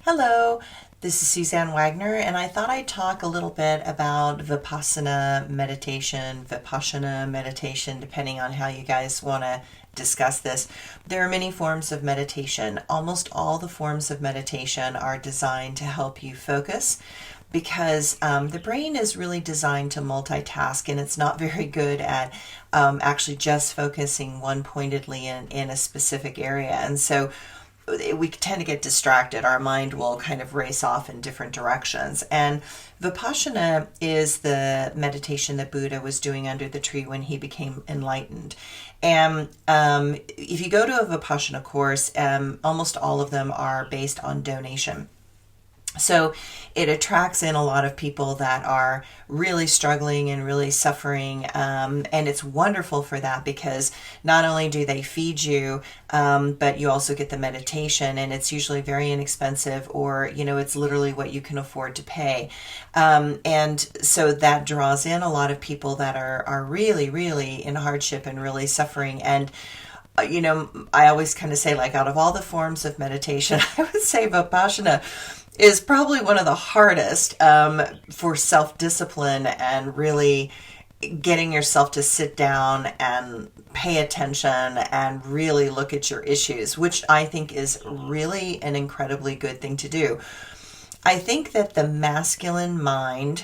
Hello, this is Suzanne Wagner, and I thought I'd talk a little bit about Vipassana meditation, depending on how you guys want to discuss this. There are many forms of meditation. Almost all the forms of meditation are designed to help you focus because the brain is really designed to multitask and it's not very good at actually just focusing one pointedly in a specific area. And so we tend to get distracted. Our mind will kind of race off in different directions. And Vipassana is the meditation that Buddha was doing under the tree when he became enlightened. And if you go to a Vipassana course, almost all of them are based on donation. So it attracts in a lot of people that are really struggling and really suffering. And it's wonderful for that because not only do they feed you, but you also get the meditation, and it's usually very inexpensive, or, it's literally what you can afford to pay. And so that draws in a lot of people that are really, really in hardship and really suffering. And I always kind of say, like, out of all the forms of meditation, I would say Vipassana is probably one of the hardest for self-discipline and really getting yourself to sit down and pay attention and really look at your issues, which I think is really an incredibly good thing to do. I think that the masculine mind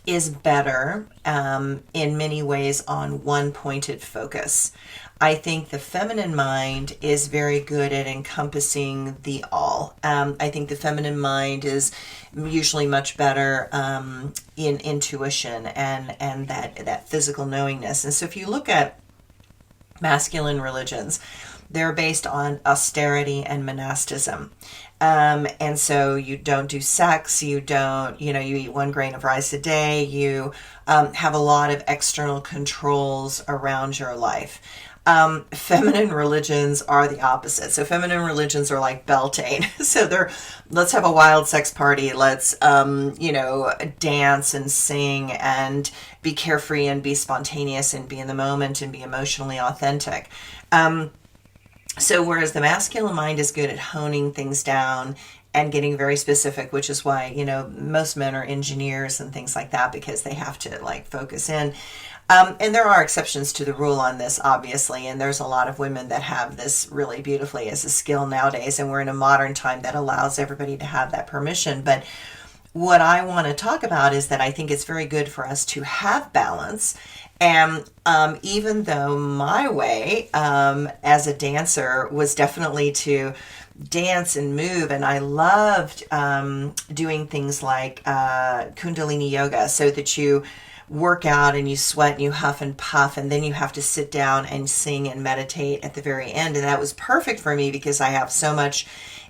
is better in many ways on one pointed focus. I think the feminine mind is very good at encompassing the all. I think the feminine mind is usually much better in intuition and that physical knowingness. And so if you look at masculine religions, they're based on austerity and monasticism. And so you don't do sex, you don't, you eat 1 grain of rice a day, you have a lot of external controls around your life. Feminine religions are the opposite. So feminine religions are like Beltane. So let's have a wild sex party. Let's, dance and sing and be carefree and be spontaneous and be in the moment and be emotionally authentic. So whereas the masculine mind is good at honing things down and getting very specific, which is why, most men are engineers and things like that, because they have to focus in. And there are exceptions to the rule on this, obviously, and there's a lot of women that have this really beautifully as a skill nowadays, and we're in a modern time that allows everybody to have that permission. But what I want to talk about is that I think it's very good for us to have balance. And even though my way as a dancer was definitely to dance and move, and I loved doing things like Kundalini yoga, so that you work out and you sweat and you huff and puff, and then you have to sit down and sing and meditate at the very end. And that was perfect for me because I have so much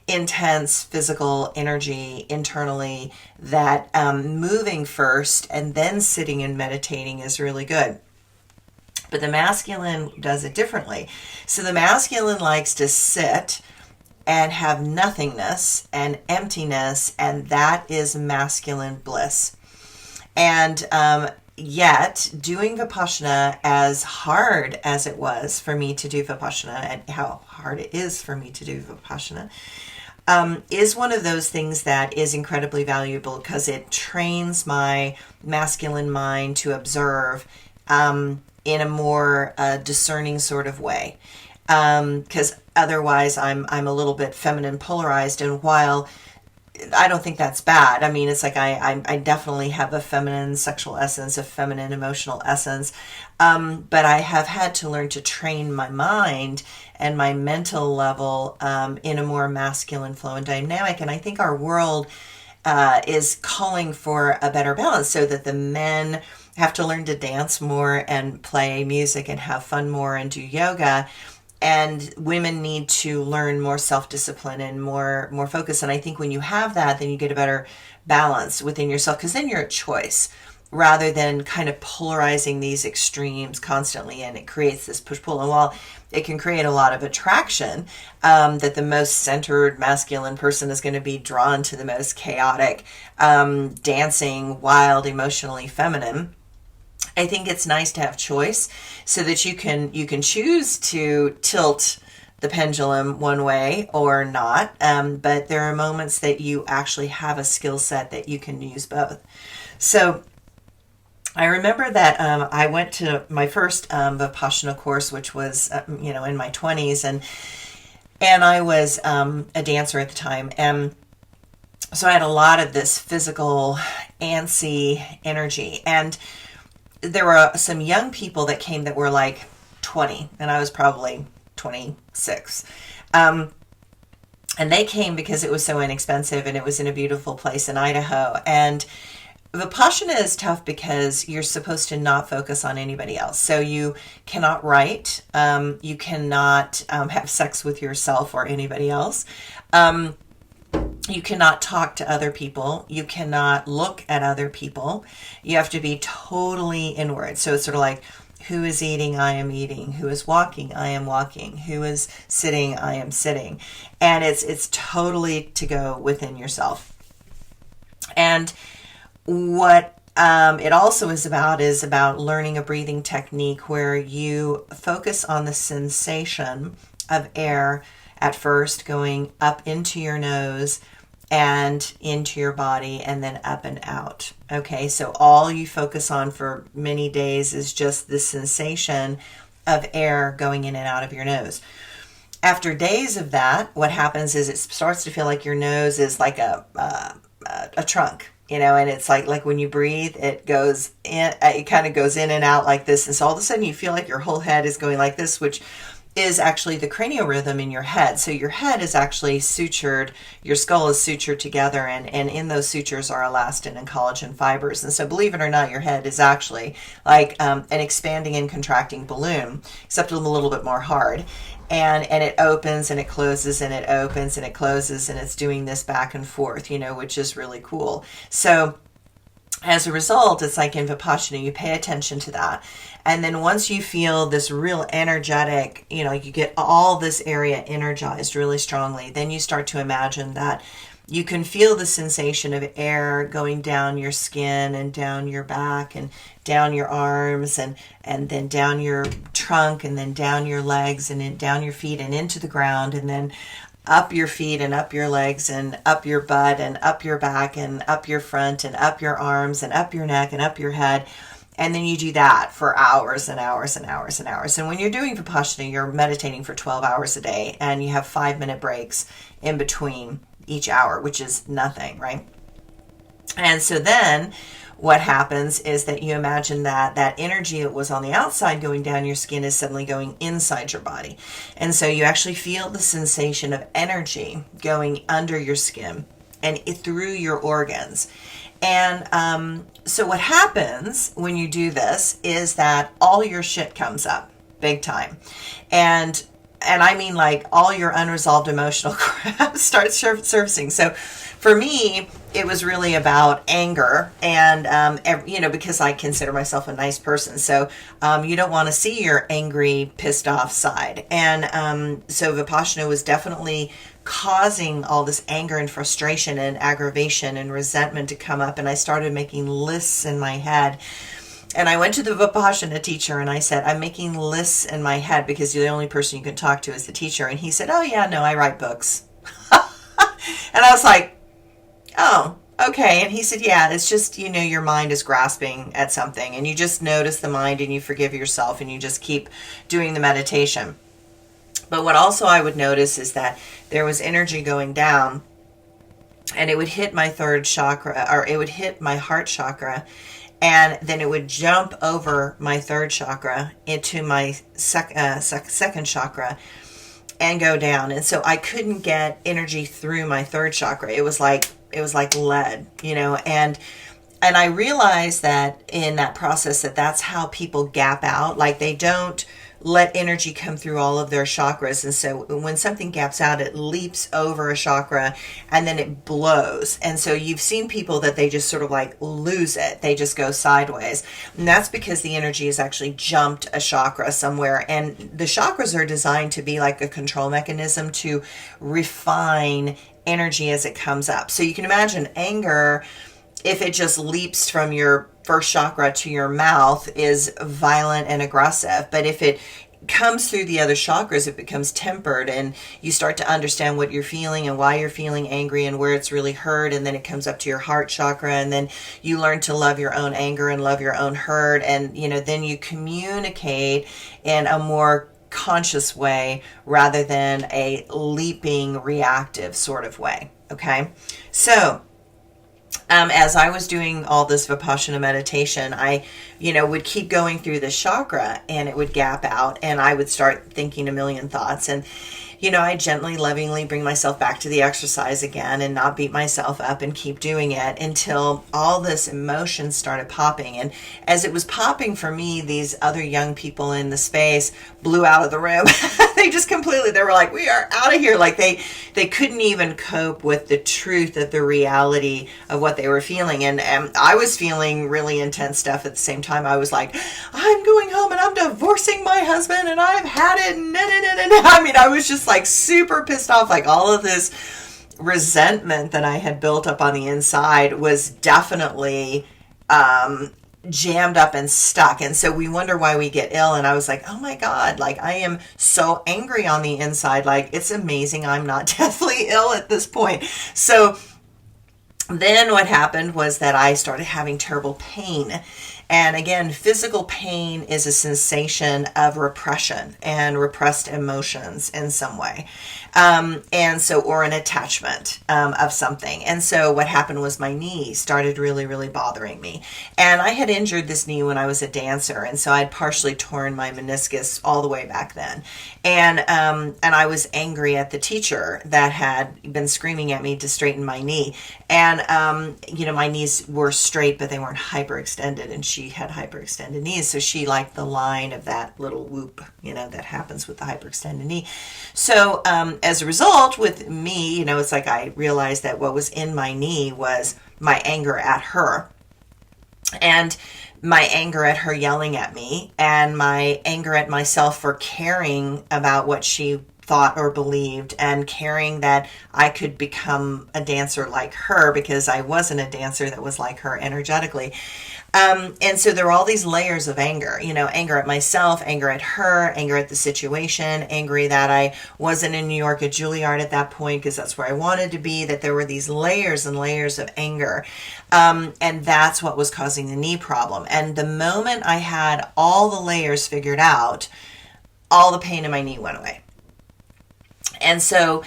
intense physical energy internally that moving first and then sitting and meditating is really good. But the masculine does it differently. So the masculine likes to sit and have nothingness and emptiness, and that is masculine bliss. And yet, doing Vipassana, as hard as it was for me to do Vipassana, and how hard it is for me to do Vipassana, is one of those things that is incredibly valuable because it trains my masculine mind to observe in a more discerning sort of way. Because otherwise I'm a little bit feminine polarized, and while I don't think that's bad. I mean, it's like I definitely have a feminine sexual essence, a feminine emotional essence. But I have had to learn to train my mind and my mental level in a more masculine flow and dynamic. And I think our world is calling for a better balance, so that the men have to learn to dance more and play music and have fun more and do yoga. And women need to learn more self-discipline and more focus. And I think when you have that, then you get a better balance within yourself, because then you're a choice rather than kind of polarizing these extremes constantly. And it creates this push-pull. And while it can create a lot of attraction, that the most centered masculine person is going to be drawn to the most chaotic, dancing, wild, emotionally feminine, I think it's nice to have choice so that you can choose to tilt the pendulum one way or not. But there are moments that you actually have a skill set that you can use both. So I remember that I went to my first Vipassana course, which was, in my 20s, and I was a dancer at the time. And so I had a lot of this physical, antsy energy. And there were some young people that came that were like 20, and I was probably 26. And they came because it was so inexpensive, and it was in a beautiful place in Idaho. And Vipassana is tough because you're supposed to not focus on anybody else. So you cannot write, you cannot have sex with yourself or anybody else. You cannot talk to other people. You cannot look at other people. You have to be totally inward. So it's sort of like, who is eating? I am eating. Who is walking? I am walking. Who is sitting? I am sitting. And it's totally to go within yourself. And what it also is about learning a breathing technique where you focus on the sensation of air at first going up into your nose and into your body and then up and out. Okay, so all you focus on for many days is just the sensation of air going in and out of your nose. After days of that, what happens is it starts to feel like your nose is like a trunk. And it's like when you breathe, it goes in, it kind of goes in and out like this. And so all of a sudden you feel like your whole head is going like this, which is actually the cranial rhythm in your head. So your head is actually sutured, your skull is sutured together, and in those sutures are elastin and collagen fibers. And so believe it or not, your head is actually like an expanding and contracting balloon, except a little bit more hard. And it opens and it closes and it opens and it closes, and it's doing this back and forth, which is really cool. So as a result, it's like in Vipassana, you pay attention to that. And then once you feel this real energetic, you get all this area energized really strongly, then you start to imagine that you can feel the sensation of air going down your skin and down your back and down your arms and then down your trunk and then down your legs and then down your feet and into the ground and then up your feet and up your legs and up your butt and up your back and up your front and up your arms and up your neck and up your head. And then you do that for hours and hours and hours and hours. And when you're doing Vipassana, you're meditating for 12 hours a day, and you have 5-minute breaks in between each hour, which is nothing, right? And so then what happens is that you imagine that energy that was on the outside going down your skin is suddenly going inside your body. And so you actually feel the sensation of energy going under your skin and through your organs. And so what happens when you do this is that all your shit comes up big time. And I mean, like, all your unresolved emotional crap starts surfacing. So for me, it was really about anger and, because I consider myself a nice person. So you don't want to see your angry, pissed off side. And so Vipassana was definitely causing all this anger and frustration and aggravation and resentment to come up. And I started making lists in my head. And I went to the Vipassana teacher and I said, I'm making lists in my head because the only person you can talk to is the teacher. And he said, oh yeah, no, I write books. And I was like, oh, okay. And he said, yeah, it's just, your mind is grasping at something, and you just notice the mind and you forgive yourself and you just keep doing the meditation. But what also I would notice is that there was energy going down, and it would hit my third chakra, or it would hit my heart chakra, and then it would jump over my third chakra into my second chakra and go down. And so I couldn't get energy through my third chakra. It was like lead, and I realized that in that process that's how people gap out. Like, they don't let energy come through all of their chakras. And so when something gaps out, it leaps over a chakra and then it blows. And so you've seen people that they just sort of like lose it. They just go sideways. And that's because the energy has actually jumped a chakra somewhere. And the chakras are designed to be like a control mechanism to refine energy as it comes up. So you can imagine anger, if it just leaps from your first chakra to your mouth, is violent and aggressive. But if it comes through the other chakras, it becomes tempered, and you start to understand what you're feeling and why you're feeling angry and where it's really hurt. And then it comes up to your heart chakra, and then you learn to love your own anger and love your own hurt. And, then you communicate in a more conscious way rather than a leaping reactive sort of way. Okay. So, as I was doing all this Vipassana meditation, I, would keep going through this chakra, and it would gap out, and I would start thinking a million thoughts. And, I gently, lovingly bring myself back to the exercise again and not beat myself up and keep doing it until all this emotion started popping. And as it was popping for me, these other young people in the space blew out of the room. They were like, we are out of here. Like they couldn't even cope with the truth of the reality of what they were feeling. And I was feeling really intense stuff at the same time. I was like, I'm going home and I'm divorcing my husband and I've had it. I mean, I was just like super pissed off. Like all of this resentment that I had built up on the inside was definitely jammed up and stuck. And so we wonder why we get ill. And I was like, oh my God, like I am so angry on the inside. Like it's amazing I'm not deathly ill at this point. So then what happened was that I started having terrible pain. And again, physical pain is a sensation of repression and repressed emotions in some way. Or an attachment of something. And so what happened was my knee started really, really bothering me. And I had injured this knee when I was a dancer. And so I'd partially torn my meniscus all the way back then. And I was angry at the teacher that had been screaming at me to straighten my knee. And, my knees were straight, but they weren't hyperextended. And she had hyperextended knees. So she liked the line of that little whoop, that happens with the hyperextended knee. So, as a result, with me, it's like I realized that what was in my knee was my anger at her, and my anger at her yelling at me, and my anger at myself for caring about what she thought or believed, and caring that I could become a dancer like her because I wasn't a dancer that was like her energetically. And so there were all these layers of anger, anger at myself, anger at her, anger at the situation, angry that I wasn't in New York at Juilliard at that point because that's where I wanted to be, that there were these layers and layers of anger. And that's what was causing the knee problem. And the moment I had all the layers figured out, all the pain in my knee went away. And so,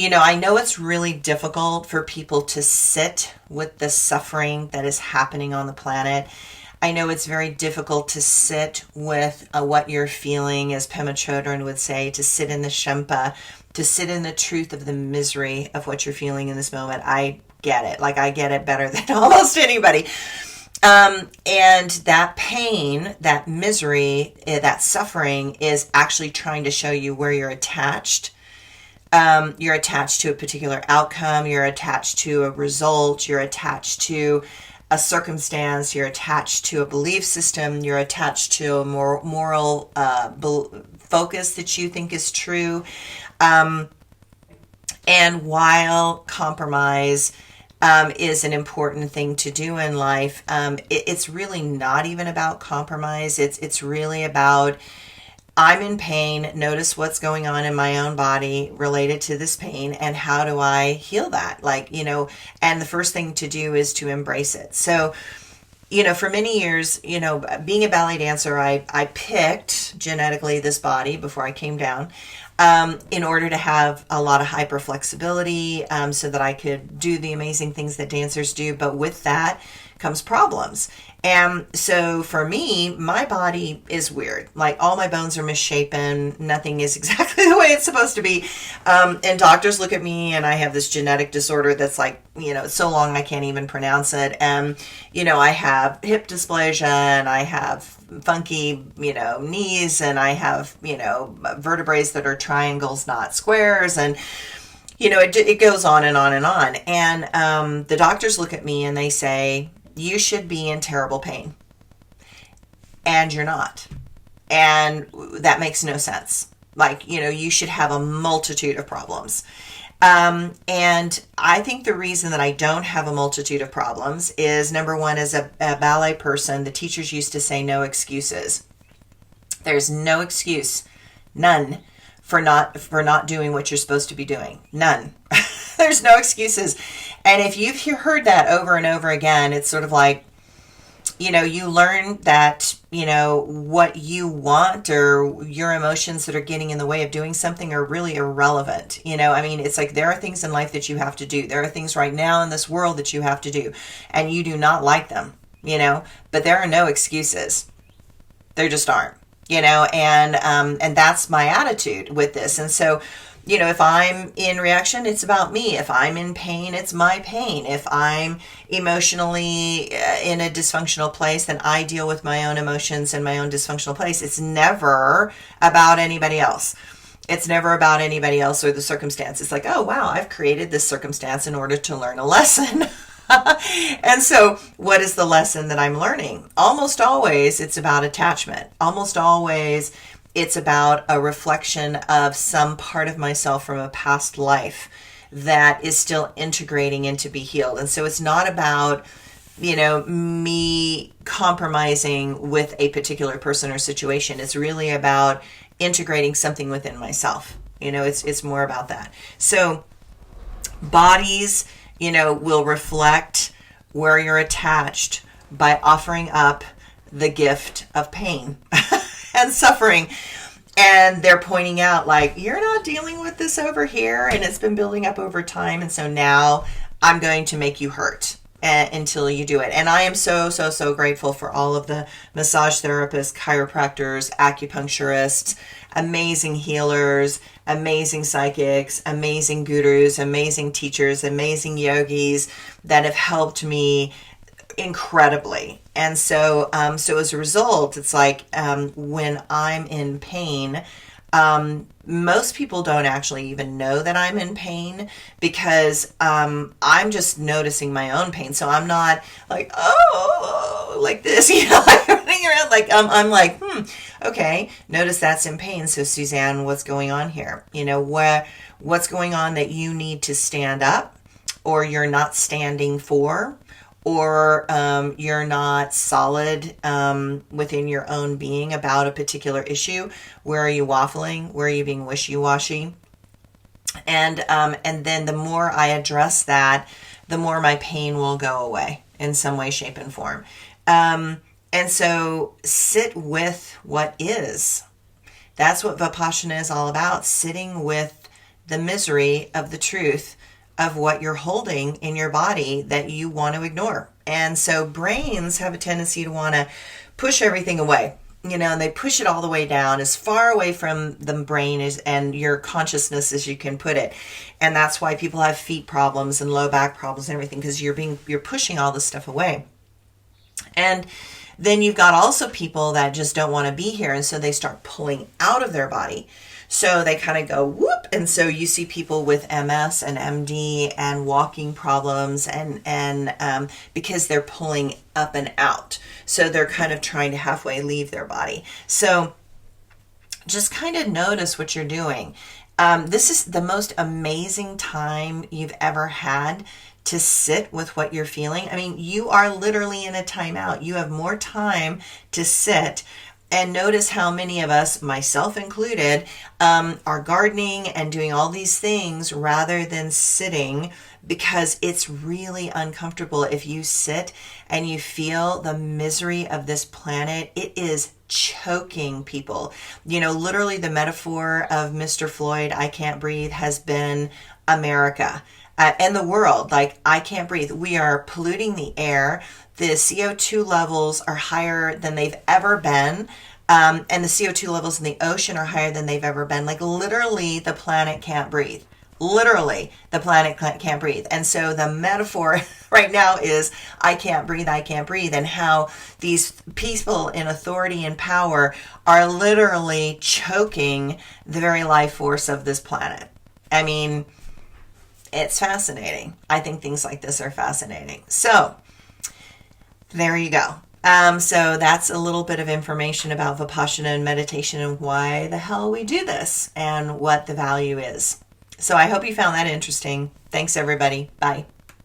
I know it's really difficult for people to sit with the suffering that is happening on the planet. I know it's very difficult to sit with what you're feeling, as Pema Chodron would say, to sit in the Shempa, to sit in the truth of the misery of what you're feeling in this moment. I get it. Like I get it better than almost anybody. And that pain, that misery, that suffering is actually trying to show you where you're attached. You're attached to a particular outcome. You're attached to a result. You're attached to a circumstance. You're attached to a belief system. You're attached to a moral focus that you think is true. And while compromise is an important thing to do in life, it's really not even about compromise. It's really about, I'm in pain, notice what's going on in my own body related to this pain, and how do I heal that? And the first thing to do is to embrace it. So, for many years, being a ballet dancer, I picked genetically this body before I came down, in order to have a lot of hyper flexibility, so that I could do the amazing things that dancers do. But with that comes problems. And so for me, my body is weird. Like all my bones are misshapen. Nothing is exactly the way it's supposed to be. And doctors look at me and I have this genetic disorder that's like, so long I can't even pronounce it. And, I have hip dysplasia and I have funky, knees, and I have, vertebrae that are triangles, not squares. And, it goes on and on and on. And the doctors look at me and they say, you should be in terrible pain. And you're not. And that makes no sense. Like, you should have a multitude of problems. And I think the reason that I don't have a multitude of problems is, number one, as a ballet person, the teachers used to say no excuses. There's no excuse, none, for not doing what you're supposed to be doing. None. There's no excuses. And if you've heard that over and over again, it's sort of like, you learn that, what you want or your emotions that are getting in the way of doing something are really irrelevant. It's like there are things in life that you have to do. There are things right now in this world that you have to do, and you do not like them, but there are no excuses. There just aren't, and that's my attitude with this. And so, if I'm in reaction, it's about me. If I'm in pain, it's my pain. If I'm emotionally in a dysfunctional place, then I deal with my own emotions in my own dysfunctional place. It's never about anybody else. It's never about anybody else or the circumstance. It's like, oh, wow, I've created this circumstance in order to learn a lesson. And so what is the lesson that I'm learning? Almost always it's about attachment. Almost always it's about a reflection of some part of myself from a past life that is still integrating in to be healed. And so it's not about, me compromising with a particular person or situation. It's really about integrating something within myself. It's more about that. So bodies, will reflect where you're attached by offering up the gift of pain and suffering. And they're pointing out, like, you're not dealing with this over here, and it's been building up over time, and so now I'm going to make you hurt until you do it. And I am so, so, so grateful for all of the massage therapists, chiropractors, acupuncturists, amazing healers, amazing psychics, amazing gurus, amazing teachers, amazing yogis that have helped me incredibly. And so as a result, it's like when I'm in pain, most people don't actually even know that I'm in pain because I'm just noticing my own pain. So I'm not like, oh, like this, like running around. Like I'm like, okay, notice that's in pain. So Suzanne, what's going on here? What's going on that you need to stand up, or you're not standing for, or you're not solid within your own being about a particular issue. Where are you waffling? Where are you being wishy-washy? And then the more I address that, the more my pain will go away in some way, shape, and form. And so sit with what is. That's what Vipassana is all about, sitting with the misery of the truth of what you're holding in your body that you want to ignore. And so brains have a tendency to want to push everything away, and they push it all the way down, as far away from the brain and your consciousness as you can put it. And that's why people have feet problems and low back problems and everything, because you're pushing all this stuff away. And then you've got also people that just don't want to be here, and so they start pulling out of their body. So they kind of go whoop, and so you see people with MS and MD and walking problems, and because they're pulling up and out, so they're kind of trying to halfway leave their body. So just kind of notice what you're doing. This is the most amazing time you've ever had to sit with what you're feeling. I mean, you are literally in a timeout. You have more time to sit. And notice how many of us, myself included, are gardening and doing all these things rather than sitting, because it's really uncomfortable. If you sit and you feel the misery of this planet, it is choking people. Literally the metaphor of Mr. Floyd, I can't breathe, has been America and the world. Like, I can't breathe. We are polluting the air. The CO2 levels are higher than they've ever been. And the CO2 levels in the ocean are higher than they've ever been. Like, literally, the planet can't breathe. Literally, the planet can't breathe. And so the metaphor right now is, I can't breathe, and how these people in authority and power are literally choking the very life force of this planet. I mean, it's fascinating. I think things like this are fascinating. So there you go. So that's a little bit of information about Vipassana and meditation and why the hell we do this and what the value is. So I hope you found that interesting. Thanks, everybody. Bye.